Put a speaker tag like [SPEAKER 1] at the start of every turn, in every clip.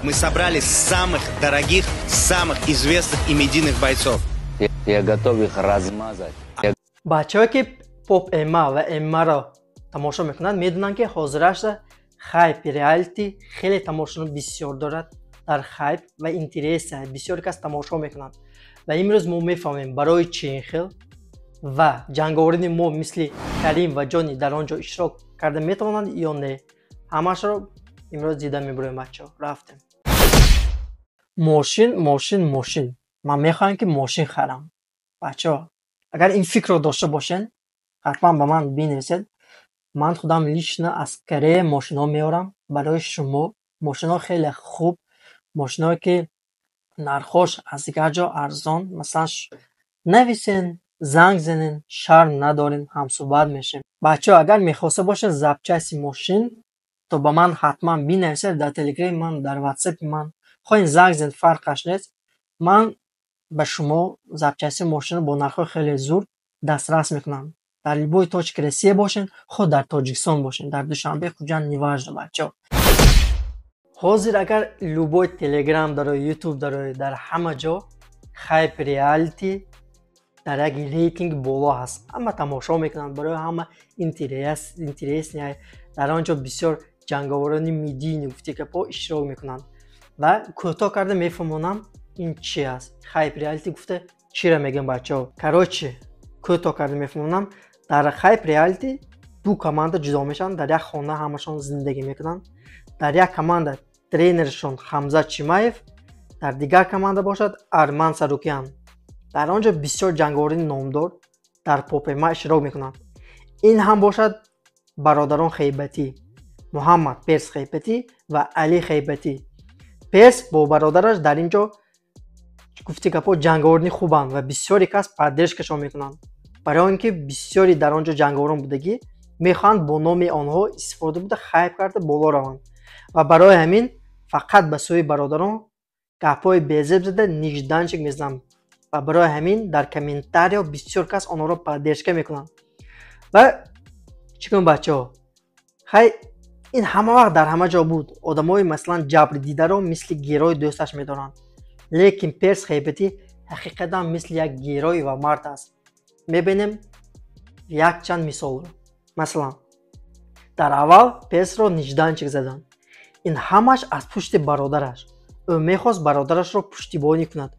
[SPEAKER 1] Мы собрали самых дорогих, самых известных и медийных бойцов.
[SPEAKER 2] Я готов их размазать.
[SPEAKER 3] бачаҳое ки поп эма ва эмаро тамошо мекунанд медонанд ки ҳозирашда хайп реалити хеле тамошони бисёр дорад. дар хайп ва интереса бисёр кас тамошо мекунанд ва имрӯз мо мефаҳмем барои чӣ ин хел ва ҷанговарини мо мисли Карим ва Ҷони дар он ҷо иштирок карда метавонанд ё не. ҳамашро имрӯз дида мебурем. бачаҳо рафтем. мошин ман мехоҳам ки мошин харам. бачаҳо агар ин фикрро дошта бошен ҳатман ба ман бинависед. ман худам лично аз Корея мошинҳо меорам барои шумо. мошинҳо хеле хуб, мошинҳое ки нархош аз дигар ҷо арзон. масалан нависен, занг занен, шарм надорен, ҳамсуҳбат мешем. бачаҳо агар мехоста бошен запчасти мошин то ба ман ҳатман бинависед дар телеграми ман, дар ватсапи ман. хоҳен занг занед, фарқаш нест. ман ба шумо запчасти мошинро бо нархҳои хеле зуд дастрас мекунам. дар любой точки Россия бошен, ход дар Тоҷикистон бошен, дар Душанбе, Хуҷанд, неважно. бачаҳо ҳозир агар любой телеграм дарои ютуб дарои дар ҳама ҷо хайп реалити дар як рейтинг боло ҳаст. ҳама тамошо мекунанд, барои ҳама интересния. дар он ҷо бисёр ҷанговарони медийни гуфтикапо иштирок мекунанд ва кӯтоҳ карда мефаҳмонам ин чӣ аст. хайп реалити гуфта чиро мегӯям бачаҳо. короче кӯтоҳ карда мефаҳмонам дар хайп реалити ду команда ҷудо мешаванд. дар як хона ҳамашон зиндагӣ мекунанд. дар як команда тренершон Ҳамзат Чимаев, дар дигар команда бошад Арман Сарукян. дар он ҷо бисёр ҷанговарони номдор дар попема иштирок мекунанд. ин ҳам бошад бародарон Хейбатӣ, Муҳаммад Перс Хейбатӣ ва Али Хейбатӣ. Перс бо бародараш дар ин ҷо гуфтикапо ҷанговарони хубанд ва бисёри кас поддержкашон мекунанд. барои ин ки бисёри дар он ҷо ҷанговарон будагӣ мехоҳанд бо номи онҳо истифода буда хайп карда боло раванд ва барои ҳамин фақат ба сӯи бародарон гапҳои безеб зада нижданчик мезанам ва барои ҳамин дар комментариҳо бисёр кас онҳоро поддержка мекунанд. ва чӣ кунем бачаҳо, хай ин ҳама вақт дар ҳама ҷо буд. одамои масалан ҷабрдидаро мисли герои дӯсташ медоранд, лекин Перс Хейбатӣ ҳақиқатан мисли як герой ва мард аст. мебинем якчанд мисолро. масалан дар аввал Персро нижданчик заданд. ин ҳамаш аз пушти бародараш. ӯ мехост бародарашро пуштибонӣ кунад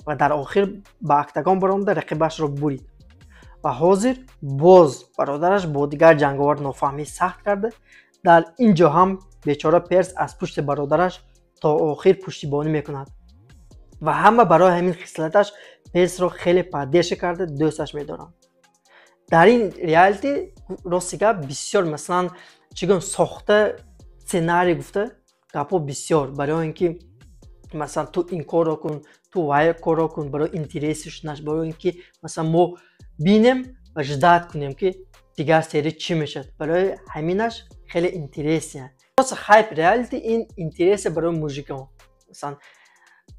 [SPEAKER 3] ва дар охир ба актагон баромада рақибашро бурид. ва ҳозир боз бародараш бо дигар ҷанговар нофаҳмӣ сахт карда, дар ин ҷо ҳам бечора Перс аз пушти бародараш то охир пуштибонӣ мекунад ва ҳама барои ҳамин хислаташ Персро хеле поддержка карда дӯсташ медоранд. дар ин реалити рости гап бисёр масалан чӣ гӯям сохта сценарий гуфта гапҳо бисёр, барои ин ки масалан ту ин корро кун, ту вай корро кун, барои интереси шунаш, барои ин ки масалан мо бинем ва ждат кунем ки дигар серия чӣ мешад. барои ҳаминаш хеле интересия. рост хайп реалити ин интересия барои мужикон. масалан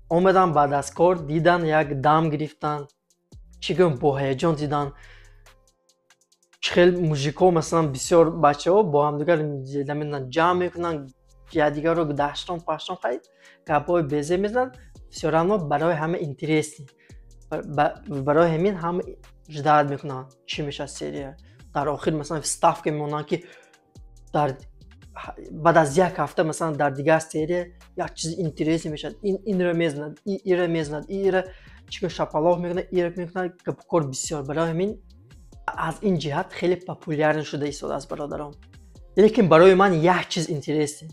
[SPEAKER 3] омадан баъд аз кор дидан як дам гирифтан, чӣ гӯям бо ҳаяҷон дидан хел мужико масалан бисёр бачаҳо бо ҳамдигар ҷамъ мекунанд, якдигарро даштон паштон хай гапҳои безеб мезананд. всё равно барои ҳама интереси. барои ҳамин ҳама ждат мекунанд чӣ мешад серия. дар охир масалан вставка мемонанд ки дар баъд аз як ҳафта масалан дар дигар серия як чизи интереси мешад. инро мезанад, ира мезанад, ира чӣ шапалоқ мекунад, ира мекунад, гапкор бисёр. барои ҳамин аз ин ҷиҳат хеле популярен шуда истодааст бародарон. лекин барои ман як чиз интереси.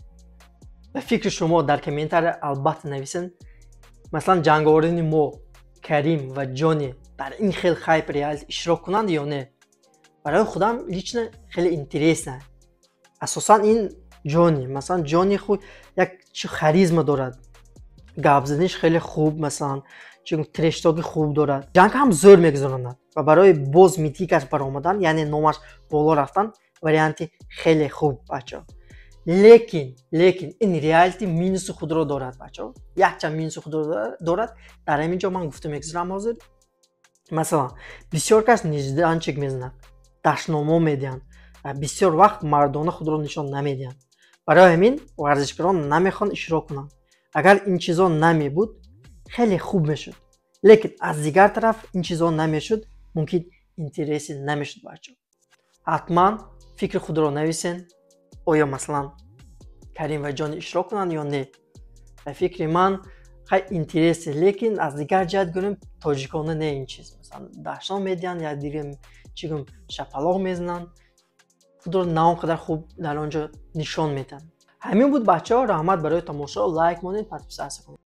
[SPEAKER 3] ба фикри шумо дар комментария албатта нависен. масалан ҷанговарини мо Карим ва Ҷони дар ин хел хайп реалити иштирок кунанд ё не. барои худам лично хеле интересна. асосан ин Ҷони, масалан Ҷони худ як харизма дорад, гапзаниш хеле хуб, масалан трештоки хуб дорад, ҷанг ҳам зӯр мегузаронад ва барои боз митикаш баромадан, яъне номаш боло рафтан варианти хеле хуб бачаҳо. лекин ин реалити минуси худро дорад бачаҳо. якчанд минуси худро дорад. дар ҳамин ҷо ман гуфта мегузарам ҳозир. масалан бисёр кас нижданчик мезанад, дашномо медиҳанд ва бисёр вақт мардона худро нишон намедиҳанд. барои ҳамин варзишгарон намехоҳанд иштирок кунанд. агар ин чизо намебуд хеле хуб мешуд, лекин аз дигар тараф ин чизо намешуд, мумкин интереси намешуд. бачо ҳатман фикри худро нависен, оё маслан Карим ва ҷон ишрок кунанд ё не. ба фикри ман хай интереси, лекин аз дигар ҷиҳат гӯрем тоҷикона не ин чиз, масалан даҳшон медиҳанд я дигар чигум шапалоқ мезананд, худро на он қадар хуб дар он ҷо нишон медиҳанд. ҳамин буд бачаҳо, раҳмат барои тамошо, лайк монед, подписатсия кунед.